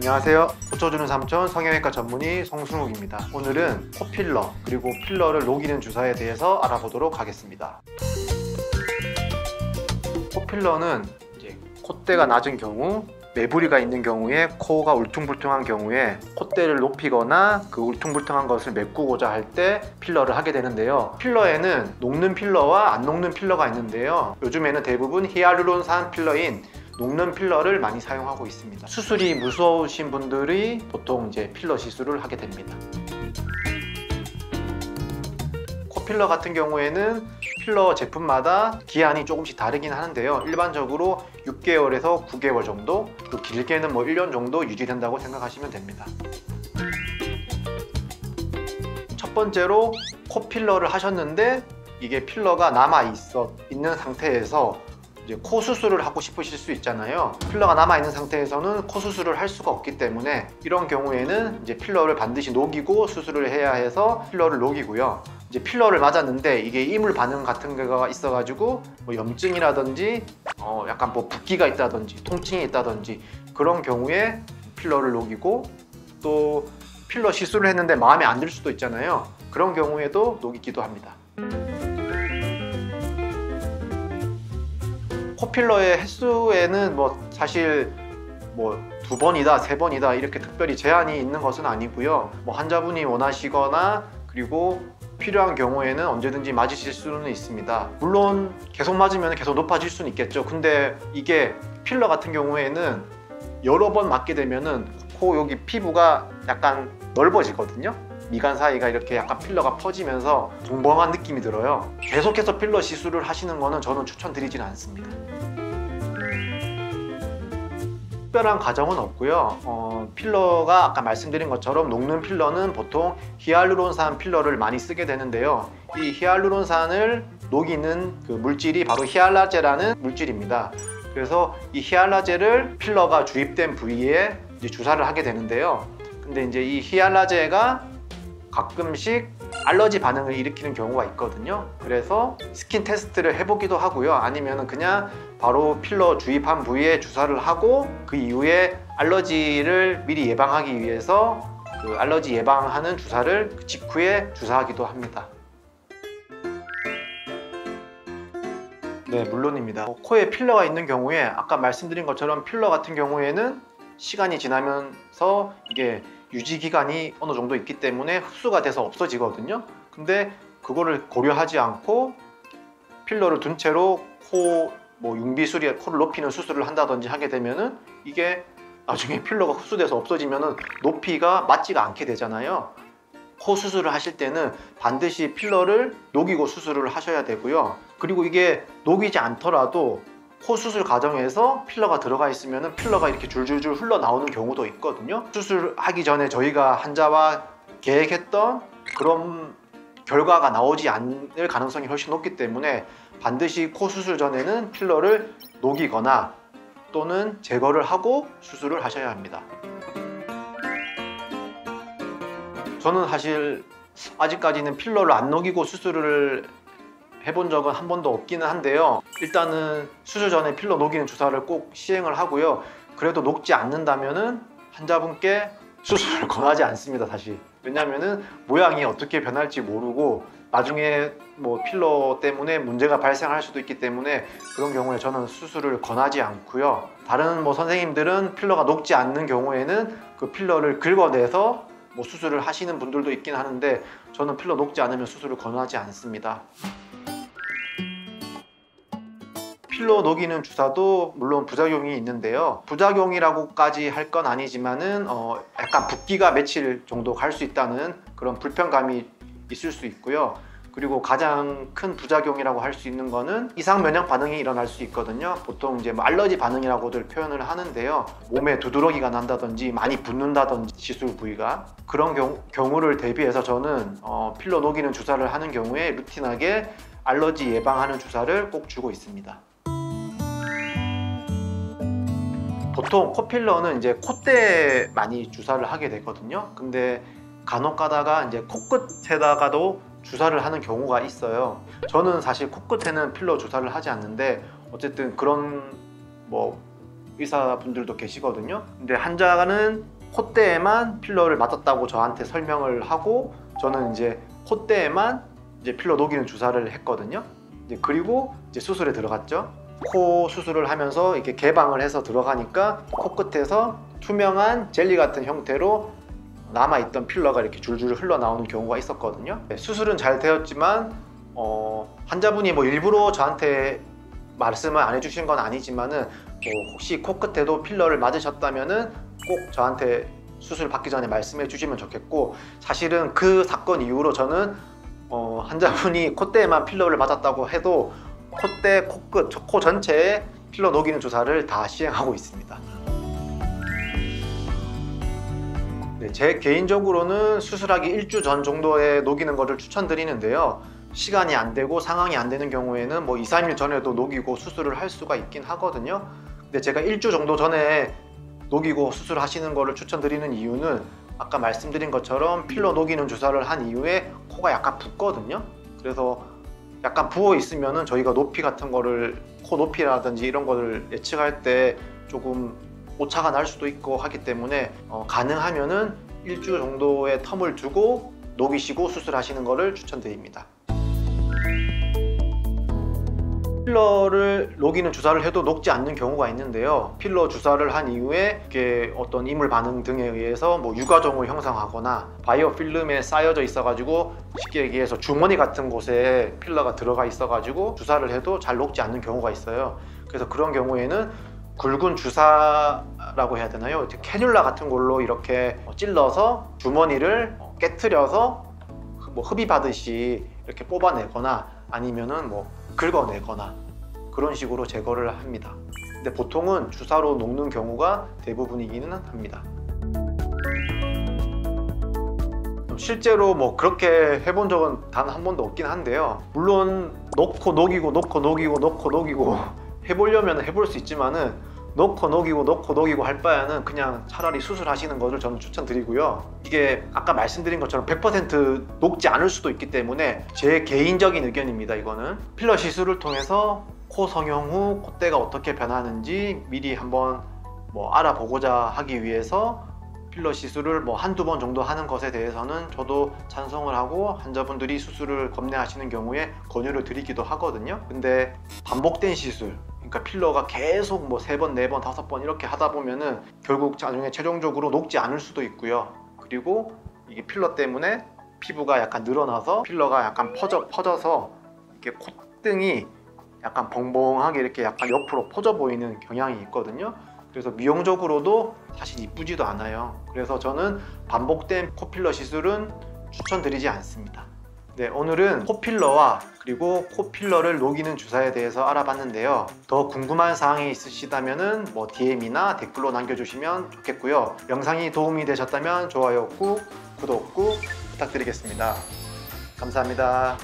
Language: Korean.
안녕하세요. 고쳐주는 삼촌 성형외과 전문의 송승욱입니다. 오늘은 코필러 그리고 필러를 녹이는 주사에 대해서 알아보도록 하겠습니다. 코필러는 이제 콧대가 낮은 경우, 매부리가 있는 경우에 코가 울퉁불퉁한 경우에 콧대를 높이거나 그 울퉁불퉁한 것을 메꾸고자 할 때 필러를 하게 되는데요. 필러에는 녹는 필러와 안 녹는 필러가 있는데요. 요즘에는 대부분 히알루론산 필러인 녹는 필러를 많이 사용하고 있습니다. 수술이 무서우신 분들이 보통 이제 필러 시술을 하게 됩니다. 코필러 같은 경우에는 필러 제품마다 기한이 조금씩 다르긴 하는데요. 일반적으로 6개월에서 9개월 정도, 또 길게는 1년 정도 유지된다고 생각하시면 됩니다. 첫 번째로 코필러를 하셨는데 이게 필러가 있는 상태에서 이제 코 수술을 하고 싶으실 수 있잖아요. 필러가 남아있는 상태에서는 코 수술을 할 수가 없기 때문에 이런 경우에는 이제 필러를 반드시 녹이고 수술을 해야 해서 필러를 녹이고요. 이제 필러를 맞았는데 이게 이물 반응 같은 거가 있어가지고 염증이라든지 약간 붓기가 있다든지 통증이 있다든지 그런 경우에 필러를 녹이고, 또 필러 시술을 했는데 마음에 안 들 수도 있잖아요. 그런 경우에도 녹이기도 합니다. 코필러의 횟수에는 사실 2번이다, 3번이다 이렇게 특별히 제한이 있는 것은 아니고요. 환자분이 원하시거나 그리고 필요한 경우에는 언제든지 맞으실 수는 있습니다. 물론 계속 맞으면 계속 높아질 수는 있겠죠. 근데 이게 필러 같은 경우에는 여러 번 맞게 되면은 코 여기 피부가 약간 넓어지거든요. 미간 사이가 이렇게 약간 필러가 퍼지면서 벙벙한 느낌이 들어요. 계속해서 필러 시술을 하시는 거는 저는 추천드리지는 않습니다. 특별한 과정은 없고요. 필러가 아까 말씀드린 것처럼 녹는 필러는 보통 히알루론산 필러를 많이 쓰게 되는데요. 이 히알루론산을 녹이는 그 물질이 바로 히알라제라는 물질입니다. 그래서 이 히알라제를 필러가 주입된 부위에 이제 주사를 하게 되는데요. 근데 이제 이 히알라제가 가끔씩 알러지 반응을 일으키는 경우가 있거든요. 그래서 스킨 테스트를 해보기도 하고요. 아니면 그냥 바로 필러 주입한 부위에 주사를 하고 그 이후에 알러지를 미리 예방하기 위해서 그 알러지 예방하는 주사를 그 직후에 주사하기도 합니다. 네, 물론입니다. 코에 필러가 있는 경우에 아까 말씀드린 것처럼 필러 같은 경우에는 시간이 지나면서 이게 유지 기간이 어느 정도 있기 때문에 흡수가 돼서 없어지거든요. 근데 그거를 고려하지 않고 필러를 둔 채로 코 융비술이 코를 높이는 수술을 한다든지 하게 되면은 이게 나중에 필러가 흡수돼서 없어지면은 높이가 맞지가 않게 되잖아요. 코 수술을 하실 때는 반드시 필러를 녹이고 수술을 하셔야 되고요. 그리고 이게 녹이지 않더라도 코 수술 과정에서 필러가 들어가 있으면 필러가 이렇게 줄줄줄 흘러나오는 경우도 있거든요. 수술하기 전에 저희가 환자와 계획했던 그런 결과가 나오지 않을 가능성이 훨씬 높기 때문에 반드시 코 수술 전에는 필러를 녹이거나 또는 제거를 하고 수술을 하셔야 합니다. 저는 사실 아직까지는 필러를 안 녹이고 수술을 해본 적은 한 번도 없기는 한데요. 일단은 수술 전에 필러 녹이는 주사를 꼭 시행을 하고요. 그래도 녹지 않는다면은 환자분께 수술을 권하지 않습니다, 사실. 왜냐면은 모양이 어떻게 변할지 모르고 나중에 필러 때문에 문제가 발생할 수도 있기 때문에 그런 경우에 저는 수술을 권하지 않고요. 다른 선생님들은 필러가 녹지 않는 경우에는 그 필러를 긁어내서 수술을 하시는 분들도 있긴 하는데 저는 필러 녹지 않으면 수술을 권하지 않습니다. 필러 녹이는 주사도 물론 부작용이 있는데요. 부작용이라고까지 할 건 아니지만은 약간 붓기가 며칠 정도 갈 수 있다는 그런 불편감이 있을 수 있고요. 그리고 가장 큰 부작용이라고 할 수 있는 거는 이상 면역 반응이 일어날 수 있거든요. 보통 이제 알러지 반응이라고들 표현을 하는데요. 몸에 두드러기가 난다든지 많이 붓는다든지 시술 부위가 그런 경우를 대비해서 저는 필러 녹이는 주사를 하는 경우에 루틴하게 알러지 예방하는 주사를 꼭 주고 있습니다. 보통 코필러는 이제 콧대에 많이 주사를 하게 되거든요. 근데 간혹 가다가 이제 코끝에다가도 주사를 하는 경우가 있어요. 저는 사실 코끝에는 필러 주사를 하지 않는데 어쨌든 그런 의사분들도 계시거든요. 근데 환자는 콧대에만 필러를 맞았다고 저한테 설명을 하고, 저는 이제 콧대에만 이제 필러 녹이는 주사를 했거든요. 그리고 이제 수술에 들어갔죠. 코 수술을 하면서 이렇게 개방을 해서 들어가니까 코끝에서 투명한 젤리 같은 형태로 남아있던 필러가 이렇게 줄줄 흘러나오는 경우가 있었거든요. 수술은 잘 되었지만 환자분이 뭐 일부러 저한테 말씀을 안 해주신 건 아니지만은 혹시 코끝에도 필러를 맞으셨다면은 꼭 저한테 수술 받기 전에 말씀해 주시면 좋겠고, 사실은 그 사건 이후로 저는 환자분이 콧대에만 필러를 맞았다고 해도 콧대, 코끝, 코 전체에 필러 녹이는 주사를 다 시행하고 있습니다. 네, 제 개인적으로는 수술하기 일주 전 정도에 녹이는 것을 추천드리는데요. 시간이 안 되고 상황이 안 되는 경우에는 뭐 2, 3일 전에도 녹이고 수술을 할 수가 있긴 하거든요. 근데 제가 일주 정도 전에 녹이고 수술하시는 거를 추천드리는 이유는 아까 말씀드린 것처럼 필러 녹이는 주사를 한 이후에 코가 약간 붓거든요. 그래서 약간 부어 있으면은 저희가 높이 같은 거를, 코 높이라든지 이런 거를 예측할 때 조금 오차가 날 수도 있고 하기 때문에 가능하면은 일주 정도의 텀을 두고 녹이시고 수술하시는 거를 추천드립니다. 필러를 녹이는 주사를 해도 녹지 않는 경우가 있는데요. 필러 주사를 한 이후에 이게 어떤 이물 반응 등에 의해서 뭐 유가종을 형성하거나 바이오 필름에 쌓여져 있어가지고, 쉽게 얘기해서 주머니 같은 곳에 필러가 들어가 있어가지고 주사를 해도 잘 녹지 않는 경우가 있어요. 그래서 그런 경우에는 굵은 주사라고 해야 되나요? 이렇게 캐뉼라 같은 걸로 이렇게 찔러서 주머니를 깨트려서 뭐 흡입하듯이 이렇게 뽑아내거나 아니면은 뭐 긁어내거나 그런 식으로 제거를 합니다. 근데 보통은 주사로 녹는 경우가 대부분이기는 합니다. 실제로 뭐 그렇게 해본 적은 단 한 번도 없긴 한데요. 물론 넣고 녹이고 넣고 녹이고 넣고 녹이고 해보려면 해볼 수 있지만은, 넣고 녹이고 할 바에는 그냥 차라리 수술하시는 것을 저는 추천드리고요. 이게 아까 말씀드린 것처럼 100% 녹지 않을 수도 있기 때문에 제 개인적인 의견입니다. 이거는 필러 시술을 통해서 코 성형 후 콧대가 어떻게 변하는지 미리 한번 뭐 알아보고자 하기 위해서 필러 시술을 뭐 한두 번 정도 하는 것에 대해서는 저도 찬성을 하고, 환자분들이 수술을 겁내하시는 경우에 권유를 드리기도 하거든요. 근데 반복된 시술, 그러니까 필러가 계속 뭐 3번, 4번, 5번 이렇게 하다 보면은 결국 나중에 최종적으로 녹지 않을 수도 있고요. 그리고 이게 필러 때문에 피부가 약간 늘어나서 필러가 약간 퍼져서 이렇게 콧등이 약간 벙벙하게 이렇게 약간 옆으로 퍼져 보이는 경향이 있거든요. 그래서 미용적으로도 사실 이쁘지도 않아요. 그래서 저는 반복된 코필러 시술은 추천드리지 않습니다. 네, 오늘은 코필러와 그리고 코필러를 녹이는 주사에 대해서 알아봤는데요. 더 궁금한 사항이 있으시다면 뭐 DM이나 댓글로 남겨주시면 좋겠고요. 영상이 도움이 되셨다면 좋아요 꾹, 구독 꾹 부탁드리겠습니다. 감사합니다.